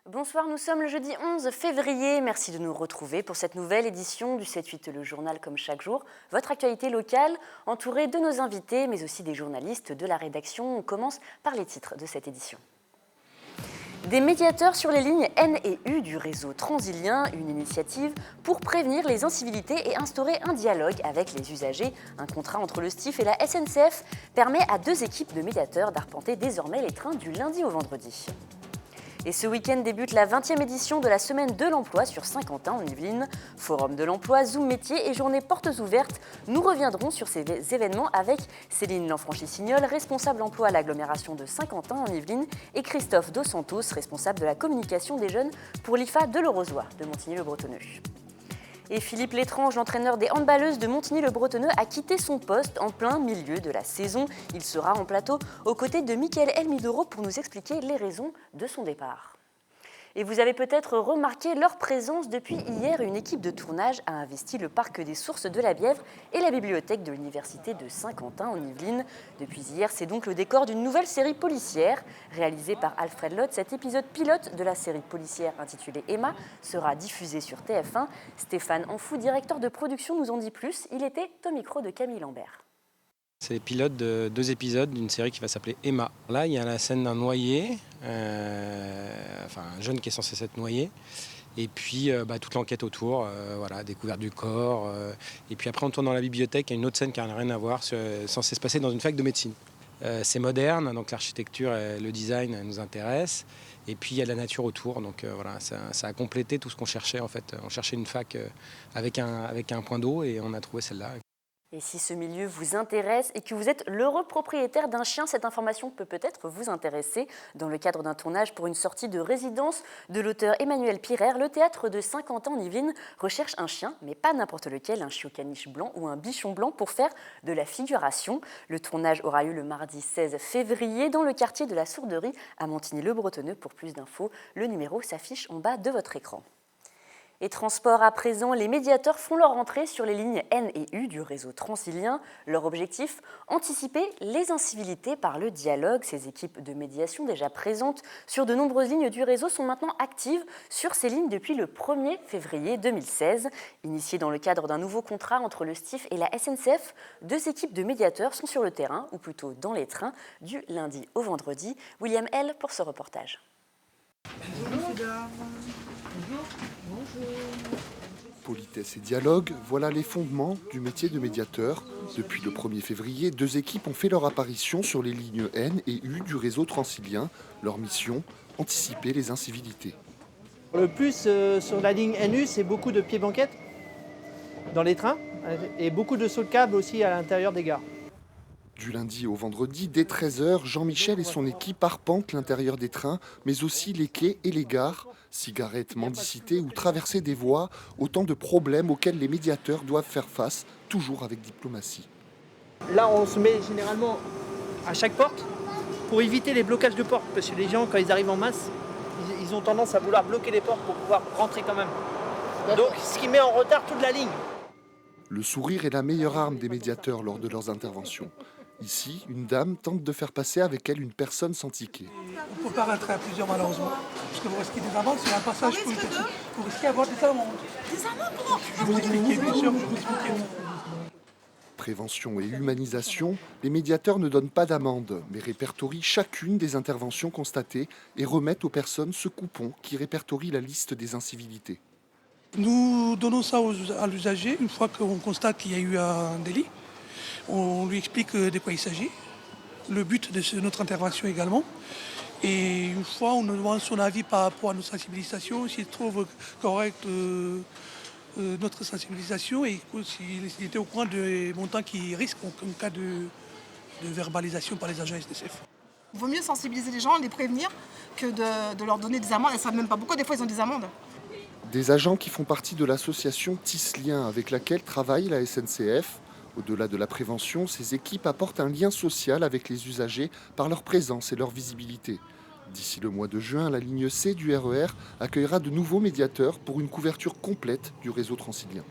Bonsoir, nous sommes le jeudi 11 février. Merci de nous retrouver pour cette nouvelle édition du 7-8 Le Journal comme chaque jour. Votre actualité locale, entourée de nos invités, mais aussi des journalistes de la rédaction. On commence par les titres de cette édition. Des médiateurs sur les lignes N et U du réseau transilien, une initiative pour prévenir les incivilités et instaurer un dialogue avec les usagers. Un contrat entre le STIF et la SNCF permet à 2 équipes de médiateurs d'arpenter désormais les trains du lundi au vendredi. Et ce week-end débute la 20e édition de la Semaine de l'Emploi sur Saint-Quentin en Yvelines. Forum de l'emploi, Zoom métier et journée portes ouvertes. Nous reviendrons sur ces événements avec Céline Lanfranchi-Signol, responsable emploi à l'agglomération de Saint-Quentin en Yvelines, et Christophe Dos Santos, responsable de la communication des jeunes pour l'IFA de Lerozois de Montigny-le-Bretonneux. Et Philippe Létrange, l'entraîneur des handballeuses de Montigny-le-Bretonneux, a quitté son poste en plein milieu de la saison. Il sera en plateau aux côtés de Mickaël Elmidoro pour nous expliquer les raisons de son départ. Et vous avez peut-être remarqué leur présence depuis hier. Une équipe de tournage a investi le parc des Sources de la Bièvre et la bibliothèque de l'université de Saint-Quentin en Yvelines. Depuis hier, c'est donc le décor d'une nouvelle série policière réalisée par Alfred Lott. Cet épisode pilote de la série policière intitulée Emma sera diffusé sur TF1. Stéphane Anfou, directeur de production, nous en dit plus. Il était au micro de Camille Lambert. C'est le pilote de 2 épisodes d'une série qui va s'appeler Emma. Là, il y a la scène d'un noyé, un jeune qui est censé s'être noyé, et puis toute l'enquête autour, découverte du corps. Et puis après, on tourne dans la bibliothèque, il y a une autre scène qui n'a rien à voir, censée se passer dans une fac de médecine. C'est moderne, donc l'architecture et le design nous intéressent. Et puis il y a de la nature autour, donc ça a complété tout ce qu'on cherchait en fait. On cherchait une fac avec un point d'eau et on a trouvé celle-là. Et si ce milieu vous intéresse et que vous êtes l'heureux propriétaire d'un chien, cette information peut peut-être vous intéresser. Dans le cadre d'un tournage pour une sortie de résidence de l'auteur Emmanuel Pirer, le théâtre de Saint-Quentin en Yvelines recherche un chien, mais pas n'importe lequel, un chiot caniche blanc ou un bichon blanc pour faire de la figuration. Le tournage aura eu le mardi 16 février dans le quartier de la Sourderie à Montigny-le-Bretonneux. Pour plus d'infos, le numéro s'affiche en bas de votre écran. Et transport à présent, les médiateurs font leur entrée sur les lignes N et U du réseau transilien. Leur objectif, anticiper les incivilités par le dialogue. Ces équipes de médiation déjà présentes sur de nombreuses lignes du réseau sont maintenant actives sur ces lignes depuis le 1er février 2016. Initiées dans le cadre d'un nouveau contrat entre le STIF et la SNCF, 2 équipes de médiateurs sont sur le terrain, ou plutôt dans les trains, du lundi au vendredi. William L. pour ce reportage. Bonjour, mesdames. Bonjour. Politesse et dialogue, voilà les fondements du métier de médiateur. Depuis le 1er février, 2 équipes ont fait leur apparition sur les lignes N et U du réseau transilien. Leur mission, anticiper les incivilités. Le plus sur la ligne NU, c'est beaucoup de pieds-banquettes dans les trains et beaucoup de sauts de câbles aussi à l'intérieur des gares. Du lundi au vendredi, dès 13h, Jean-Michel et son équipe arpentent l'intérieur des trains, mais aussi les quais et les gares. Cigarettes, mendicité ou traversée des voies, autant de problèmes auxquels les médiateurs doivent faire face, toujours avec diplomatie. Là, on se met généralement à chaque porte pour éviter les blocages de portes, parce que les gens, quand ils arrivent en masse, ils ont tendance à vouloir bloquer les portes pour pouvoir rentrer quand même. Donc, ce qui met en retard toute la ligne. Le sourire est la meilleure arme des médiateurs lors de leurs interventions. Ici, une dame tente de faire passer avec elle une personne sans ticket. On ne peut pas rentrer à plusieurs malheureusement, parce que vous risquez des amendes sur un passage politique. Vous risquez d'avoir des amendes. Des amendes comment? Je vais vous expliquer, bien sûr, je vais vous expliquer. Prévention et humanisation, les médiateurs ne donnent pas d'amende, mais répertorient chacune des interventions constatées et remettent aux personnes ce coupon qui répertorie la liste des incivilités. Nous donnons ça à l'usager une fois qu'on constate qu'il y a eu un délit. On lui explique de quoi il s'agit, le but de notre intervention également. Et une fois, on nous demande son avis par rapport à notre sensibilisation, s'il trouve correct notre sensibilisation et s'il était au courant des montants qui risquent en cas de verbalisation par les agents SNCF. Il vaut mieux sensibiliser les gens, les prévenir, que de leur donner des amendes. Elles ne savent même pas pourquoi, des fois ils ont des amendes. Des agents qui font partie de l'association Tislien avec laquelle travaille la SNCF. Au-delà de la prévention, ces équipes apportent un lien social avec les usagers par leur présence et leur visibilité. D'ici le mois de juin, la ligne C du RER accueillera de nouveaux médiateurs pour une couverture complète du réseau transilien.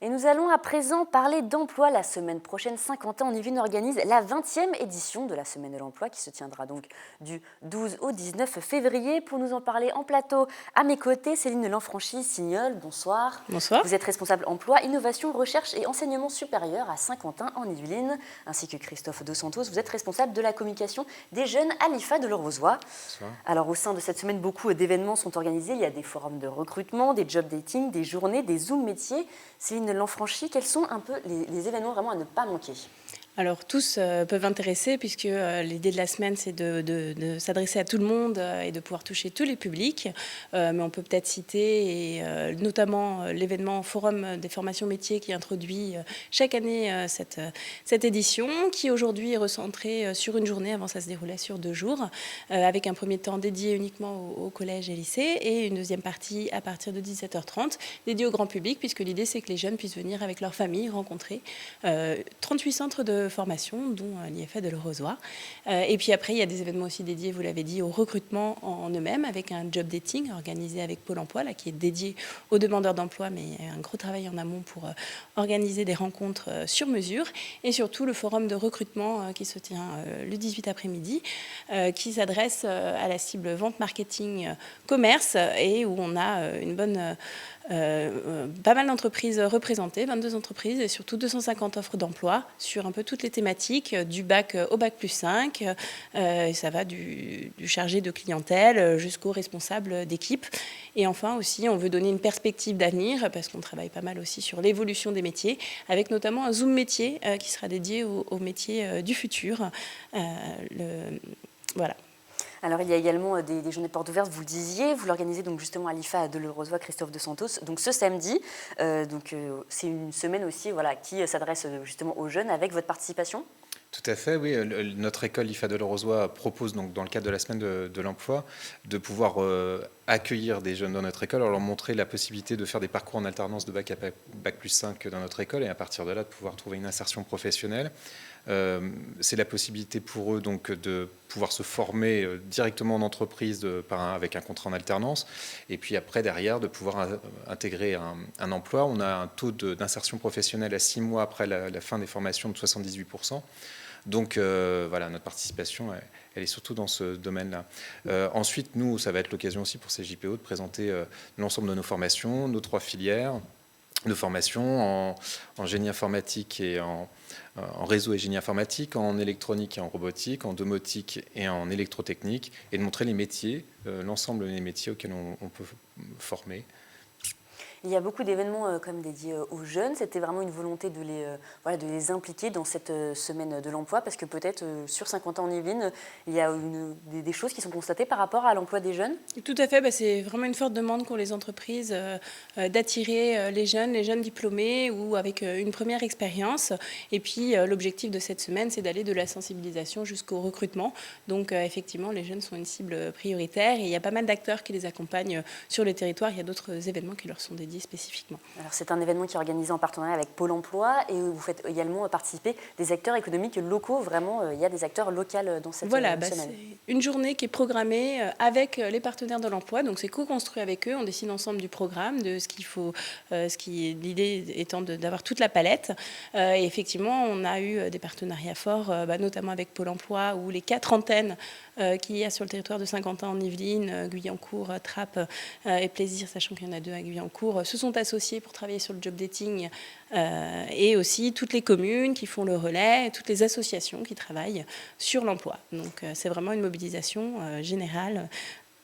Et nous allons à présent parler d'emploi. La semaine prochaine, Saint-Quentin en Yvelines organise la 20e édition de la Semaine de l'Emploi qui se tiendra donc du 12 au 19 février. Pour nous en parler en plateau, à mes côtés, Céline Lanfranchi-Signol, bonsoir. Bonsoir. Vous êtes responsable emploi, innovation, recherche et enseignement supérieur à Saint-Quentin en Yvelines, ainsi que Christophe Dos Santos. Vous êtes responsable de la communication des jeunes à l'IFA de Leroy. Alors au sein de cette semaine, beaucoup d'événements sont organisés. Il y a des forums de recrutement, des job dating, des journées, des Zoom métiers. Céline Lanfranchi, quels sont un peu les événements vraiment à ne pas manquer ? Alors tous peuvent intéresser puisque l'idée de la semaine c'est de s'adresser à tout le monde et de pouvoir toucher tous les publics. Mais on peut peut-être citer et, notamment l'événement Forum des formations métiers qui introduit chaque année cette édition qui aujourd'hui est recentrée sur une journée. Avant ça se déroulait sur 2 jours avec un premier temps dédié uniquement au collège et lycée et une deuxième partie à partir de 17h30 dédiée au grand public puisque l'idée c'est que les jeunes puissent venir avec leur famille rencontrer 38 centres de formation, dont l'IFA de Leroy. Et puis après, il y a des événements aussi dédiés, vous l'avez dit, au recrutement en eux-mêmes, avec un job dating organisé avec Pôle emploi, là, qui est dédié aux demandeurs d'emploi, mais il y a un gros travail en amont pour organiser des rencontres sur mesure. Et surtout, le forum de recrutement qui se tient le 18 après-midi, qui s'adresse à la cible vente, marketing, commerce, et où on a une bonne... pas mal d'entreprises représentées, 22 entreprises et surtout 250 offres d'emploi sur un peu toutes les thématiques, du bac au bac plus 5, et ça va du chargé de clientèle jusqu'au responsable d'équipe. Et enfin aussi, on veut donner une perspective d'avenir parce qu'on travaille pas mal aussi sur l'évolution des métiers, avec notamment un Zoom métier qui sera dédié aux métiers du futur. Voilà. Alors, il y a également des journées portes ouvertes, vous le disiez, vous l'organisez donc justement à l'IFA de Leroy, Christophe Dos Santos, donc ce samedi. C'est une semaine aussi qui s'adresse justement aux jeunes avec votre participation. Tout à fait, oui. Notre école IFA de Leroy propose donc dans le cadre de la semaine de l'emploi de pouvoir accueillir des jeunes dans notre école, leur montrer la possibilité de faire des parcours en alternance de bac à bac plus 5 dans notre école et à partir de là de pouvoir trouver une insertion professionnelle. C'est la possibilité pour eux donc de pouvoir se former directement en entreprise avec un contrat en alternance et puis après derrière de pouvoir intégrer un emploi. On a un taux d'insertion professionnelle à 6 mois après la fin des formations de 78%. Donc voilà, notre participation, elle est surtout dans ce domaine-là. Ensuite, nous, ça va être l'occasion aussi pour ces JPO de présenter l'ensemble de nos formations, nos 3 filières de formation en génie informatique et en réseau et génie informatique, en électronique et en robotique, en domotique et en électrotechnique, et de montrer les métiers, l'ensemble des métiers auxquels on peut former. Il y a beaucoup d'événements comme dédiés aux jeunes. C'était vraiment une volonté de les impliquer dans cette semaine de l'emploi parce que peut-être sur Saint-Quentin en Yvelines, il y a des choses qui sont constatées par rapport à l'emploi des jeunes. Tout à fait. C'est vraiment une forte demande pour les entreprises d'attirer les jeunes diplômés ou avec une première expérience. Et puis l'objectif de cette semaine, c'est d'aller de la sensibilisation jusqu'au recrutement. Donc effectivement, les jeunes sont une cible prioritaire et il y a pas mal d'acteurs qui les accompagnent sur le territoire. Il y a d'autres événements qui leur sont dédiés spécifiquement. Alors c'est un événement qui est organisé en partenariat avec Pôle emploi et vous faites également participer des acteurs économiques locaux. Vraiment, il y a des acteurs locaux dans cette semaine. C'est une journée qui est programmée avec les partenaires de l'emploi. Donc c'est co-construit avec eux. On décide ensemble du programme, de ce qu'il faut, l'idée étant d'avoir toute la palette. Et effectivement, on a eu des partenariats forts, notamment avec Pôle emploi où les 4 antennes qu'il y a sur le territoire de Saint-Quentin en Yvelines, Guyancourt, Trappes et Plaisir, sachant qu'il y en a 2 à Guyancourt, se sont associés pour travailler sur le job dating et aussi toutes les communes qui font le relais, toutes les associations qui travaillent sur l'emploi. Donc c'est vraiment une mobilisation générale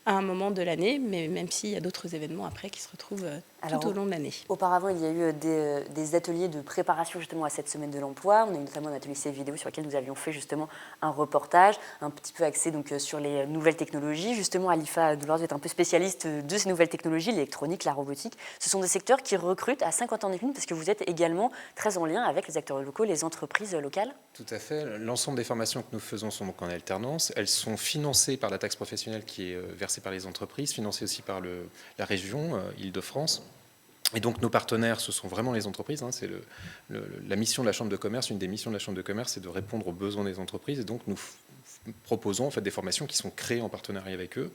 à un moment de l'année, mais même s'il y a d'autres événements après qui se retrouvent tout au long de l'année. Auparavant, il y a eu des ateliers de préparation justement à cette semaine de l'emploi. On a eu notamment un atelier CF vidéo sur lequel nous avions fait justement un reportage, un petit peu axé donc sur les nouvelles technologies. Justement, à l'IFA de Leroy, vous êtes un peu spécialiste de ces nouvelles technologies, l'électronique, la robotique. Ce sont des secteurs qui recrutent à 50 ans en Yvelines parce que vous êtes également très en lien avec les acteurs locaux, les entreprises locales. Tout à fait. L'ensemble des formations que nous faisons sont donc en alternance. Elles sont financées par la taxe professionnelle qui est versée par les entreprises, financée aussi par la région Île-de-France. Et donc nos partenaires, ce sont vraiment les entreprises. C'est la mission de la Chambre de commerce. Une des missions de la Chambre de commerce, c'est de répondre aux besoins des entreprises. Et donc nous proposons en fait des formations qui sont créées en partenariat avec eux,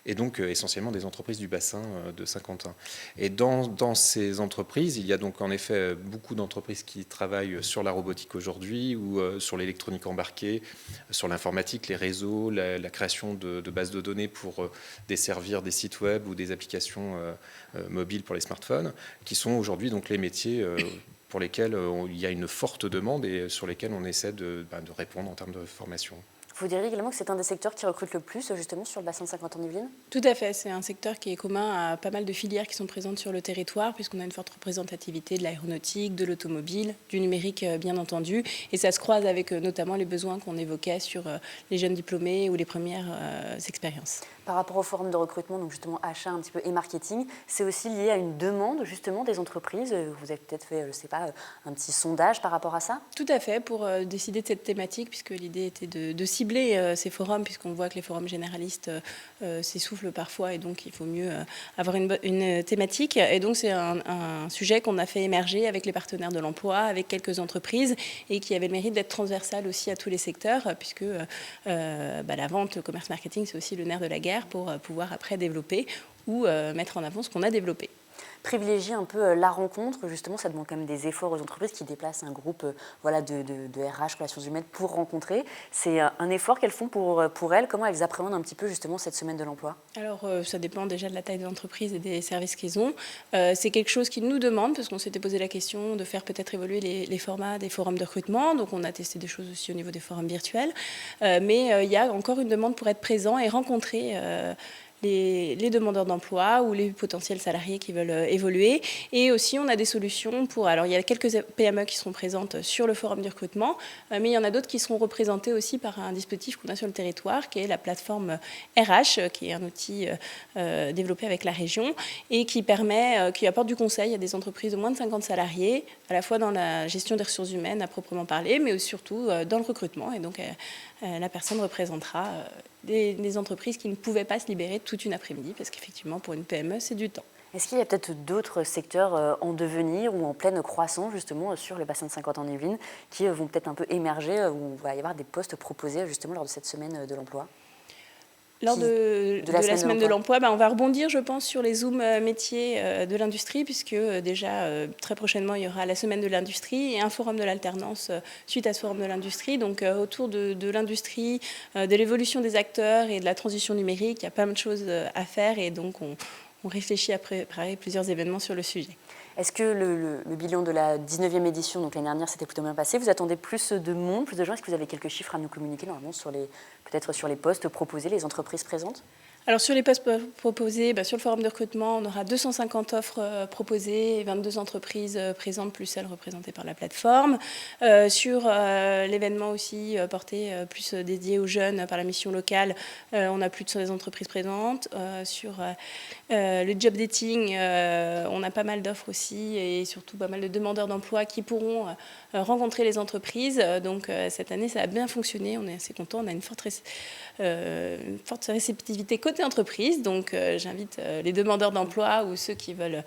et donc essentiellement des entreprises du bassin de Saint-Quentin. Et dans ces entreprises, il y a donc en effet beaucoup d'entreprises qui travaillent sur la robotique aujourd'hui, ou sur l'électronique embarquée, sur l'informatique, les réseaux, la création de bases de données pour desservir des sites web ou des applications mobiles pour les smartphones, qui sont aujourd'hui donc les métiers pour lesquels il y a une forte demande et sur lesquels on essaie de répondre en termes de formation. Vous diriez également que c'est un des secteurs qui recrute le plus justement sur le bassin de Saint-Quentin-en-Yvelines? Tout à fait, c'est un secteur qui est commun à pas mal de filières qui sont présentes sur le territoire, puisqu'on a une forte représentativité de l'aéronautique, de l'automobile, du numérique bien entendu, et ça se croise avec notamment les besoins qu'on évoquait sur les jeunes diplômés ou les premières expériences. Par rapport au forum de recrutement, donc justement achat un petit peu et marketing, c'est aussi lié à une demande justement des entreprises. Vous avez peut-être fait, je ne sais pas, un petit sondage par rapport à ça? Tout à fait, pour décider de cette thématique, puisque l'idée était de cibler ces forums, puisqu'on voit que les forums généralistes s'essoufflent parfois, et donc il faut mieux avoir une thématique. Et donc c'est un sujet qu'on a fait émerger avec les partenaires de l'emploi, avec quelques entreprises, et qui avait le mérite d'être transversal aussi à tous les secteurs, puisque la vente, le commerce marketing, c'est aussi le nerf de la guerre pour pouvoir après développer ou mettre en avant ce qu'on a développé. Privilégier un peu la rencontre, justement, ça demande quand même des efforts aux entreprises qui déplacent un groupe de RH, relations humaines, pour rencontrer. C'est un effort qu'elles font pour elles. Comment elles appréhendent un petit peu justement cette semaine de l'emploi? Alors, ça dépend déjà de la taille de l'entreprise et des services qu'ils ont. C'est quelque chose qu'ils nous demandent, parce qu'on s'était posé la question de faire peut-être évoluer les formats des forums de recrutement. Donc, on a testé des choses aussi au niveau des forums virtuels. Mais il y a encore une demande pour être présent et rencontrer les demandeurs d'emploi ou les potentiels salariés qui veulent évoluer. Et aussi, on a des solutions pour... Alors, il y a quelques PME qui seront présentes sur le forum du recrutement, mais il y en a d'autres qui seront représentées aussi par un dispositif qu'on a sur le territoire, qui est la plateforme RH, qui est un outil développé avec la région et qui apporte du conseil à des entreprises de moins de 50 salariés, à la fois dans la gestion des ressources humaines à proprement parler, mais surtout dans le recrutement. Et donc, la personne représentera des entreprises qui ne pouvaient pas se libérer toute une après-midi, parce qu'effectivement, pour une PME, c'est du temps. Est-ce qu'il y a peut-être d'autres secteurs en devenir ou en pleine croissance, justement, sur le bassin de Saint-Quentin-en-Yvelines, qui vont peut-être un peu émerger, où il va y avoir des postes proposés, justement, lors de cette semaine de l'emploi? Lors de la semaine de l'emploi, on va rebondir, je pense, sur les Zooms métiers de l'industrie, puisque déjà, très prochainement, il y aura la semaine de l'industrie et un forum de l'alternance suite à ce forum de l'industrie. Donc, autour de l'industrie, de l'évolution des acteurs et de la transition numérique, il y a pas mal de choses à faire, et donc on réfléchit à préparer plusieurs événements sur le sujet. Est-ce que le bilan de la 19e édition, donc l'année dernière, s'était plutôt bien passé? Vous attendez plus de monde, plus de gens? Est-ce que vous avez quelques chiffres à nous communiquer, normalement, peut-être sur les postes proposés, les entreprises présentes? Alors sur les postes proposés, sur le forum de recrutement, on aura 250 offres proposées et 22 entreprises présentes, plus celles représentées par la plateforme. Sur l'événement aussi porté plus dédié aux jeunes par la mission locale, on a plus de 100 entreprises présentes. Sur le job dating, on a pas mal d'offres aussi, et surtout pas mal de demandeurs d'emploi qui pourront rencontrer les entreprises. Donc cette année, ça a bien fonctionné, on est assez contents, on a une forte réceptivité côté entreprise. Donc j'invite les demandeurs d'emploi ou ceux qui veulent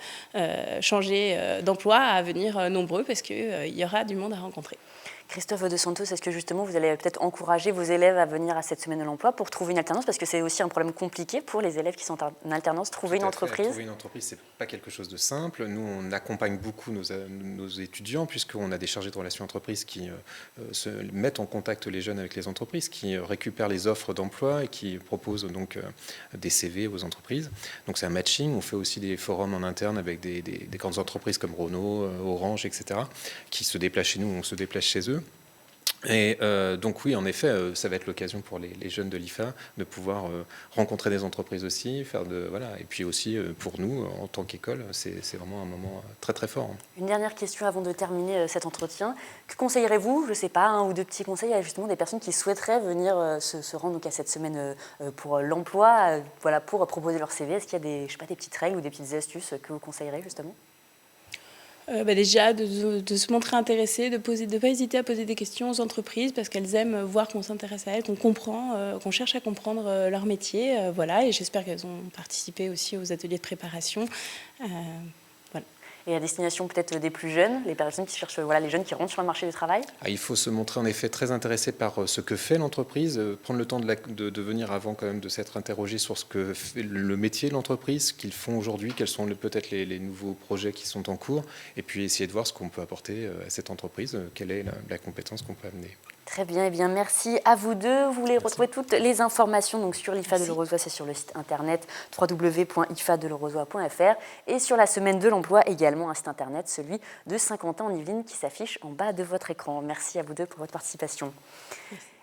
changer d'emploi à venir nombreux, parce qu'il y aura du monde à rencontrer. Christophe de Santos, est-ce que justement vous allez peut-être encourager vos élèves à venir à cette semaine de l'emploi pour trouver une alternance? Parce que c'est aussi un problème compliqué pour les élèves qui sont en alternance, trouver une entreprise. Trouver une entreprise, c'est pas quelque chose de simple. Nous, on accompagne beaucoup nos étudiants, puisqu'on a des chargés de relations entreprises qui se mettent en contact les jeunes avec les entreprises, qui récupèrent les offres d'emploi et qui proposent donc des CV aux entreprises. Donc c'est un matching. On fait aussi des forums en interne avec des grandes entreprises comme Renault, Orange, etc., qui se déplacent chez nous, on se déplace chez eux. Et donc oui, en effet, ça va être l'occasion pour les jeunes de l'IFA de pouvoir rencontrer des entreprises aussi, et puis aussi pour nous, en tant qu'école, c'est vraiment un moment très très fort. Une dernière question avant de terminer cet entretien. Que conseillerez-vous, je ne sais pas, un ou deux petits conseils à justement des personnes qui souhaiteraient venir se rendre donc à cette semaine pour l'emploi, pour proposer leur CV? Est-ce qu'il y a des petites règles ou des petites astuces que vous conseillerez justement? Déjà, de se montrer intéressé, de ne pas hésiter à poser des questions aux entreprises, parce qu'elles aiment voir qu'on s'intéresse à elles, qu'on comprend, qu'on cherche à comprendre leur métier. Et j'espère qu'elles ont participé aussi aux ateliers de préparation. Et à destination peut-être des plus jeunes, les personnes qui cherchent, les jeunes qui rentrent sur le marché du travail? Il faut se montrer en effet très intéressé par ce que fait l'entreprise, prendre le temps de venir avant quand même de s'être interrogé sur ce que fait le métier de l'entreprise, ce qu'ils font aujourd'hui, quels sont peut-être les nouveaux projets qui sont en cours, et puis essayer de voir ce qu'on peut apporter à cette entreprise, quelle est la compétence qu'on peut amener. Très bien, eh bien merci à vous deux. Vous voulez retrouver toutes les informations donc sur l'IFA de Lerozois, c'est sur le site internet www.ifadelorozois.fr et sur la semaine de l'emploi également un site internet, celui de Saint-Quentin-en-Yvelines qui s'affiche en bas de votre écran. Merci à vous deux pour votre participation.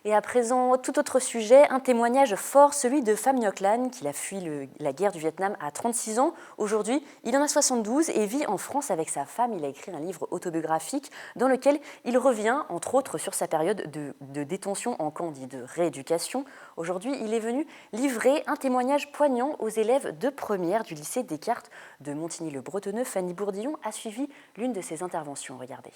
Et à présent, tout autre sujet, un témoignage fort, celui de Pham Ngoc Lan, qui a fui la guerre du Vietnam à 36 ans. Aujourd'hui, il en a 72 et vit en France avec sa femme. Il a écrit un livre autobiographique dans lequel il revient, entre autres, sur sa période de détention en camp dit de rééducation. Aujourd'hui, il est venu livrer un témoignage poignant aux élèves de première du lycée Descartes de Montigny-le-Bretonneux. Fanny Bourdillon a suivi l'une de ses interventions. Regardez.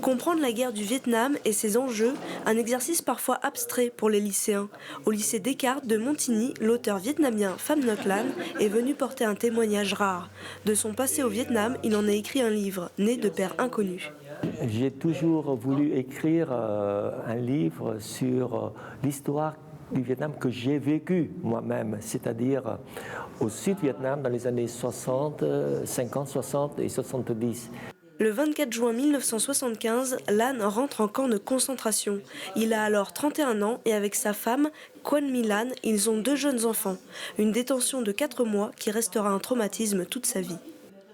Comprendre la guerre du Vietnam et ses enjeux, un exercice parfois abstrait pour les lycéens. Au lycée Descartes de Montigny, l'auteur vietnamien Pham Ngoc Lan est venu porter un témoignage rare. De son passé au Vietnam, il en a écrit un livre, né de pères inconnus. J'ai toujours voulu écrire un livre sur l'histoire du Vietnam que j'ai vécu moi-même, c'est-à-dire au Sud-Vietnam dans les années 60, 50, 60 et 70. Le 24 juin 1975, Lan rentre en camp de concentration. Il a alors 31 ans et avec sa femme, Quan My Lan, ils ont 2 jeunes enfants. Une détention de 4 mois qui restera un traumatisme toute sa vie.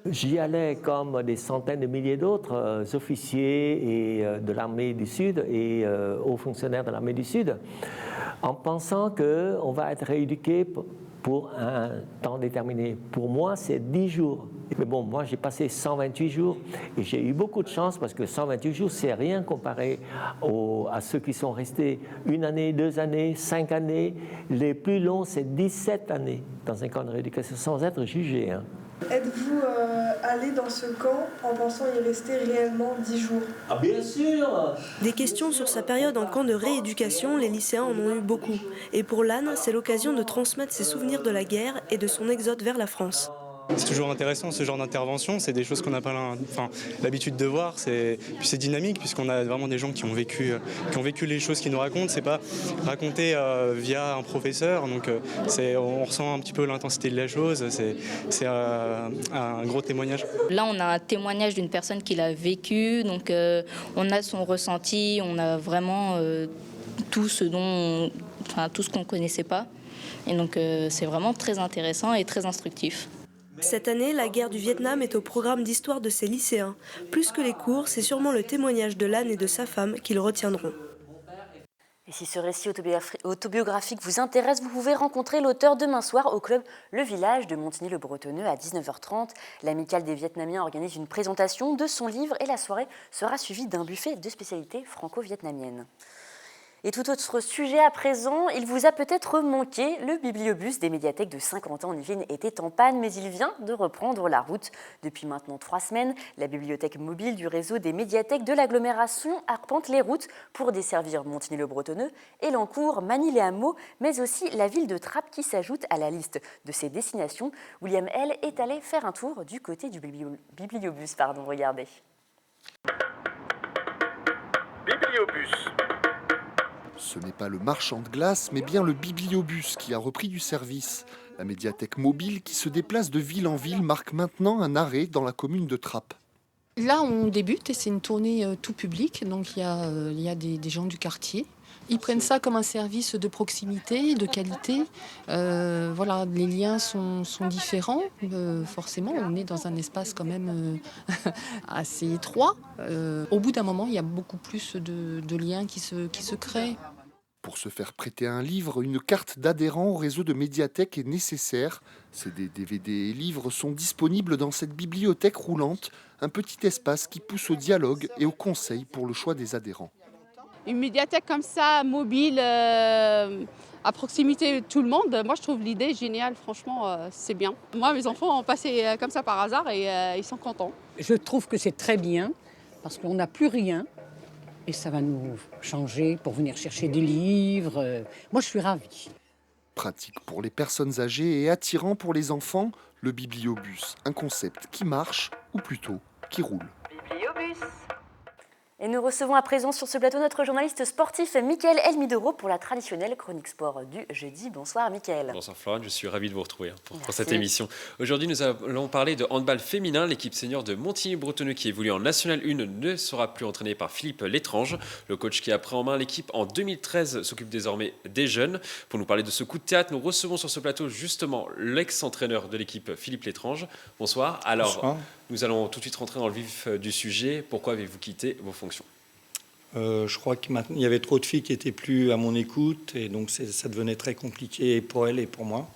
J'y allais comme des centaines de milliers d'autres officiers de l'armée du Sud et hauts fonctionnaires de l'armée du Sud, en pensant qu'on va être rééduqué pour un temps déterminé. Pour moi, c'est 10 jours. Mais bon, moi, j'ai passé 128 jours et j'ai eu beaucoup de chance parce que 128 jours, c'est rien comparé à ceux qui sont restés 1 année, 2 années, 5 années. Les plus longs, c'est 17 années dans un camp de rééducation sans être jugé. Êtes-vous allé dans ce camp en pensant y rester réellement 10 jours? Ah bien sûr! Des questions sur sa période en camp de rééducation, les lycéens en ont eu beaucoup. Et pour Lan, c'est l'occasion de transmettre ses souvenirs de la guerre et de son exode vers la France. C'est toujours intéressant ce genre d'intervention, c'est des choses qu'on n'a pas l'habitude de voir, puis c'est dynamique puisqu'on a vraiment des gens qui ont vécu les choses qu'ils nous racontent, c'est pas raconté via un professeur, donc on ressent un petit peu l'intensité de la chose, c'est un gros témoignage. Là on a un témoignage d'une personne qui l'a vécu, donc on a son ressenti, on a vraiment tout ce qu'on ne connaissait pas, et donc c'est vraiment très intéressant et très instructif. Cette année, la guerre du Vietnam est au programme d'histoire de ces lycéens. Plus que les cours, c'est sûrement le témoignage de Lan et de sa femme qu'ils retiendront. Et si ce récit autobiographique vous intéresse, vous pouvez rencontrer l'auteur demain soir au club Le Village de Montigny-le-Bretonneux à 19h30. L'Amicale des Vietnamiens organise une présentation de son livre et la soirée sera suivie d'un buffet de spécialités franco-vietnamiennes. Et tout autre sujet à présent, il vous a peut-être manqué, le bibliobus des médiathèques de Saint-Quentin-en-Yvelines était en panne, mais il vient de reprendre la route. Depuis maintenant 3 semaines, la bibliothèque mobile du réseau des médiathèques de l'agglomération arpente les routes pour desservir Montigny-le-Bretonneux, Elancourt, Magny-les-Hameaux, mais aussi la ville de Trappes qui s'ajoute à la liste de ces destinations. William L. est allé faire un tour du côté du bibliobus. Regardez. Bibliobus. Ce n'est pas le marchand de glace, mais bien le bibliobus qui a repris du service. La médiathèque mobile qui se déplace de ville en ville marque maintenant un arrêt dans la commune de Trappes. Là, on débute et c'est une tournée tout public, donc il y a des gens du quartier. Ils prennent ça comme un service de proximité, de qualité. Les liens sont différents. Forcément, on est dans un espace quand même assez étroit. Au bout d'un moment, il y a beaucoup plus de liens qui se créent. Pour se faire prêter un livre, une carte d'adhérent au réseau de médiathèques est nécessaire. CD, DVD et livres sont disponibles dans cette bibliothèque roulante, un petit espace qui pousse au dialogue et au conseil pour le choix des adhérents. Une médiathèque comme ça, mobile, à proximité de tout le monde, moi je trouve l'idée géniale, franchement, c'est bien. Moi, mes enfants ont passé comme ça par hasard et ils sont contents. Je trouve que c'est très bien parce qu'on n'a plus rien et ça va nous changer pour venir chercher des livres. Moi, je suis ravie. Pratique pour les personnes âgées et attirant pour les enfants, le bibliobus, un concept qui marche, ou plutôt qui roule. Bibliobus. Et nous recevons à présent sur ce plateau notre journaliste sportif Mickaël Elmidoro pour la traditionnelle chronique sport du jeudi. Bonsoir Mickaël. Bonsoir Florane, je suis ravi de vous retrouver pour cette émission. Aujourd'hui, nous allons parler de handball féminin. L'équipe senior de Montigny-Bretonneux qui évolue en National 1 ne sera plus entraînée par Philippe Létrange. Le coach qui a pris en main l'équipe en 2013 s'occupe désormais des jeunes. Pour nous parler de ce coup de théâtre, nous recevons sur ce plateau justement l'ex-entraîneur de l'équipe Philippe Létrange. Bonsoir. Alors, bonsoir. Nous allons tout de suite rentrer dans le vif du sujet. Pourquoi avez-vous quitté vos fonctions ? Je crois qu'il y avait trop de filles qui n'étaient plus à mon écoute et donc ça devenait très compliqué pour elles et pour moi.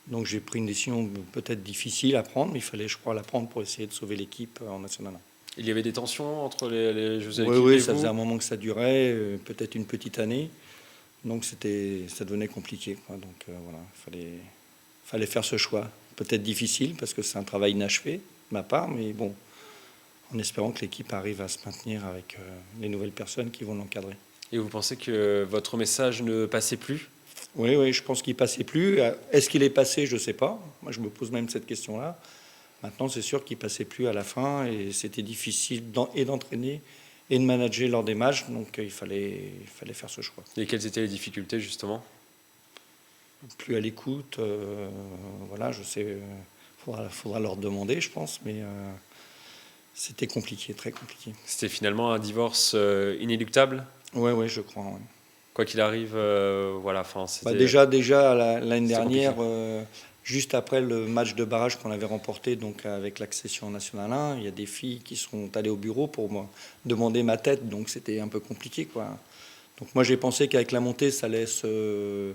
Donc j'ai pris une décision peut-être difficile à prendre, mais il fallait, je crois, la prendre pour essayer de sauver l'équipe en National 1. Il y avait des tensions entre les jeux équipes? Oui, ça faisait un moment que ça durait, peut-être une petite année. Donc ça devenait compliqué, quoi. Donc voilà, il fallait faire ce choix. Peut-être difficile parce que c'est un travail inachevé de ma part, mais bon, en espérant que l'équipe arrive à se maintenir avec les nouvelles personnes qui vont l'encadrer. Et vous pensez que votre message ne passait plus ? Oui, je pense qu'il ne passait plus. Est-ce qu'il est passé ? Je ne sais pas. Moi, je me pose même cette question-là. Maintenant, c'est sûr qu'il ne passait plus à la fin et c'était difficile d'entraîner et de manager lors des matchs. Donc, il fallait faire ce choix. Et quelles étaient les difficultés, justement ? Plus à l'écoute. Voilà, je sais. Faudra leur demander, je pense. Mais c'était compliqué, très compliqué. C'était finalement un divorce inéluctable ? Oui, je crois. Ouais. Quoi qu'il arrive, voilà. Enfin, déjà l'année dernière, juste après le match de barrage qu'on avait remporté, donc avec l'accession nationale 1, il y a des filles qui sont allées au bureau pour me demander ma tête, donc c'était un peu compliqué, quoi. Donc moi j'ai pensé qu'avec la montée, ça allait se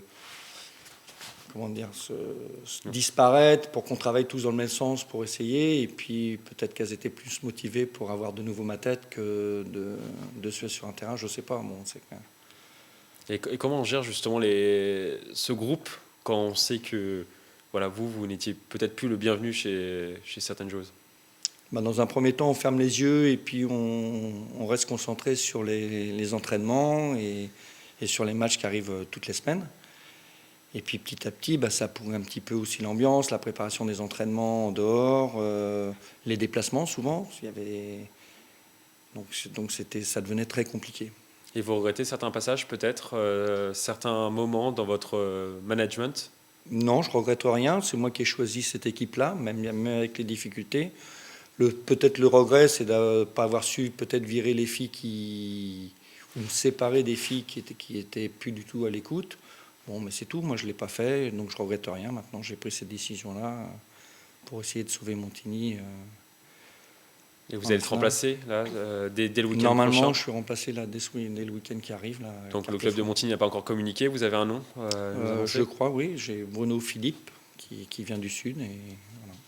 disparaître pour qu'on travaille tous dans le même sens pour essayer, et puis peut-être qu'elles étaient plus motivées pour avoir de nouveau ma tête que de se faire sur un terrain, je sais pas. Bon, c'est clair. Et comment on gère justement ce groupe quand on sait que voilà, vous n'étiez peut-être plus le bienvenu chez certaines joueuses ? Dans un premier temps, on ferme les yeux et puis on reste concentré sur les entraînements et sur les matchs qui arrivent toutes les semaines. Et puis petit à petit, ça pourrit un petit peu aussi l'ambiance, la préparation des entraînements en dehors, les déplacements souvent. Donc ça devenait très compliqué. Et vous regrettez certains passages, peut-être, certains moments dans votre management ? Non, je ne regrette rien. C'est moi qui ai choisi cette équipe-là, même avec les difficultés. Peut-être le regret, c'est de ne pas avoir su peut-être virer les filles ou me séparer des filles qui étaient plus du tout à l'écoute. Bon, mais c'est tout. Moi, je ne l'ai pas fait, donc je ne regrette rien. Maintenant, j'ai pris cette décision-là pour essayer de sauver Montigny. Et vous allez être remplacé là, dès le week-end Normalement, prochain. Je suis remplacé là, dès le week-end qui arrive. Là, donc le club de Montigny n'a pas encore communiqué, vous avez un nom je crois, oui. J'ai Bruno Philippe qui vient du Sud. Et voilà.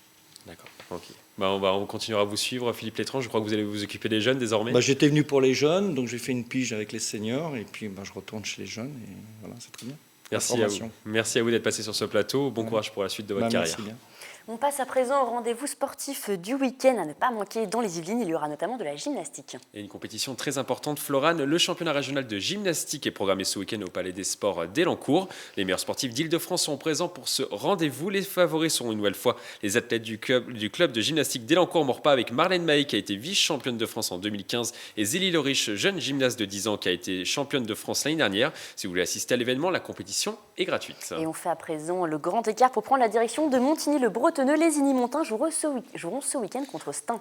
D'accord, ok. On continuera à vous suivre, Philippe Létrange. Je crois que vous allez vous occuper des jeunes désormais. J'étais venu pour les jeunes, donc j'ai fait une pige avec les seniors, et puis je retourne chez les jeunes, et voilà, c'est très bien. Merci à vous. Merci à vous d'être passé sur ce plateau. Bon courage pour la suite de votre carrière. Merci bien. On passe à présent au rendez-vous sportif du week-end à ne pas manquer dans les Yvelines. Il y aura notamment de la gymnastique. Et une compétition très importante, Florane. Le championnat régional de gymnastique est programmé ce week-end au Palais des Sports d'Elancourt. Les meilleurs sportifs d'Île-de-France sont présents pour ce rendez-vous. Les favoris seront une nouvelle fois les athlètes du club de gymnastique d'Elancourt-Morpas avec Marlène Mahé qui a été vice-championne de France en 2015 et Zélie Lorich, jeune gymnaste de 10 ans qui a été championne de France l'année dernière. Si vous voulez assister à l'événement, la compétition est gratuite. Et on fait à présent le grand écart pour prendre la direction de Montigny-le-Bretonneux. Les Igny-Montins joueront ce week-end contre Stein.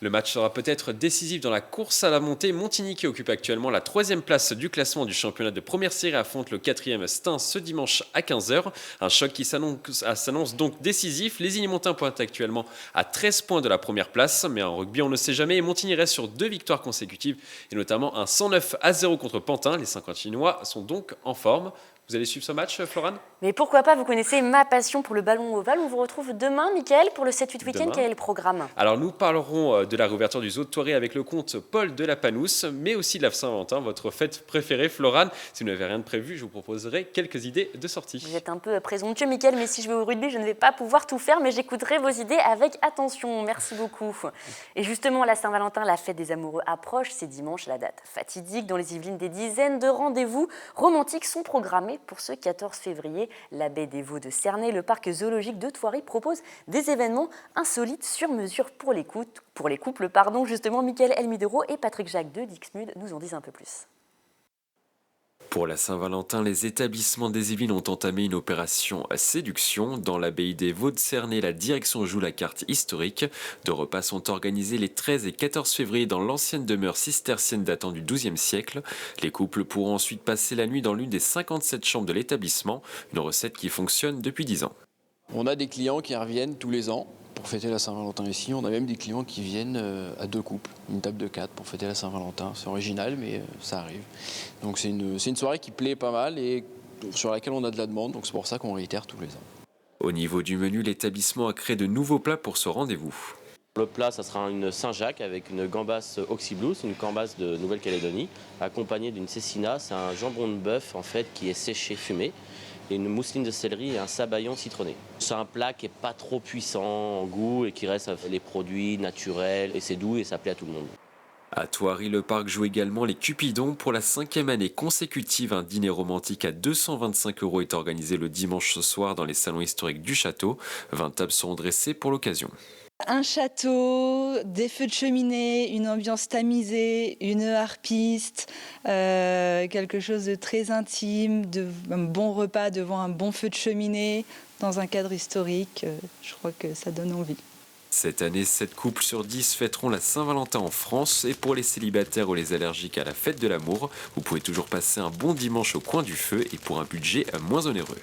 Le match sera peut-être décisif dans la course à la montée. Montigny, qui occupe actuellement la 3e place du classement du championnat de première série, affronte le 4e Stein ce dimanche à 15h. Un choc qui s'annonce donc décisif. Les Igny-Montins pointent actuellement à 13 points de la première place. Mais en rugby, on ne sait jamais. Et Montigny reste sur 2 victoires consécutives et notamment un 109-0 contre Pantin. Les Saint-Quentinois sont donc en forme. Vous allez suivre ce match, Florane ? Mais pourquoi pas, vous connaissez ma passion pour le ballon ovale. On vous retrouve demain, Mickaël, pour le 7-8 week-end. Quel est le programme ? Alors nous parlerons de la réouverture du zoo de Thoiré avec le comte Paul de la Panousse, mais aussi de la Saint-Valentin, votre fête préférée, Florane. Si vous n'avez rien de prévu, je vous proposerai quelques idées de sortie. Vous êtes un peu présomptueux, Mickaël, mais si je vais au rugby, je ne vais pas pouvoir tout faire, mais j'écouterai vos idées avec attention. Merci beaucoup. Et justement, la Saint-Valentin, la fête des amoureux approche. C'est dimanche, la date fatidique. Dans les Yvelines, des dizaines de rendez-vous romantiques sont programmés pour ce 14 février. La baie des Vaux de Cernay et le parc zoologique de Thoiry proposent des événements insolites sur mesure pour les couples. Justement, Mickaël Elmidero et Patrick Jacques de Dixmude nous en disent un peu plus. Pour la Saint-Valentin, les établissements des Yvelines ont entamé une opération séduction. Dans l'abbaye des Vaux de Cernay, la direction joue la carte historique. Deux repas sont organisés les 13 et 14 février dans l'ancienne demeure cistercienne datant du XIIe siècle. Les couples pourront ensuite passer la nuit dans l'une des 57 chambres de l'établissement, une recette qui fonctionne depuis 10 ans. On a des clients qui reviennent tous les ans pour fêter la Saint-Valentin ici. On a même des clients qui viennent à 2 couples, une table de 4 pour fêter la Saint-Valentin. C'est original, mais ça arrive. Donc c'est une soirée qui plaît pas mal et sur laquelle on a de la demande. Donc c'est pour ça qu'on réitère tous les ans. Au niveau du menu, l'établissement a créé de nouveaux plats pour ce rendez-vous. Le plat, ça sera une Saint-Jacques avec une gambasse oxyblouse, une gambasse de Nouvelle-Calédonie, accompagnée d'une cécina. C'est un jambon de bœuf en fait qui est séché, fumé, et une mousseline de céleri et un sabayon citronné. C'est un plat qui n'est pas trop puissant en goût et qui reste avec les produits naturels et c'est doux et ça plaît à tout le monde. À Thoiry, le parc joue également les Cupidons. Pour la 5e année consécutive, un dîner romantique à 225 € est organisé le dimanche soir dans les salons historiques du château. 20 tables seront dressées pour l'occasion. Un château, des feux de cheminée, une ambiance tamisée, une harpiste, quelque chose de très intime, un bon repas devant un bon feu de cheminée, dans un cadre historique. Je crois que ça donne envie. Cette année, 7 couples sur 10 fêteront la Saint-Valentin en France. Et pour les célibataires ou les allergiques à la fête de l'amour, vous pouvez toujours passer un bon dimanche au coin du feu et pour un budget moins onéreux.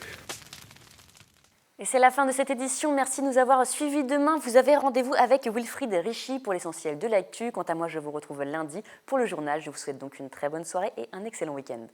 Et c'est la fin de cette édition. Merci de nous avoir suivis. Demain, vous avez rendez-vous avec Wilfried Richy pour l'essentiel de l'actu. Quant à moi, je vous retrouve lundi pour le journal. Je vous souhaite donc une très bonne soirée et un excellent week-end.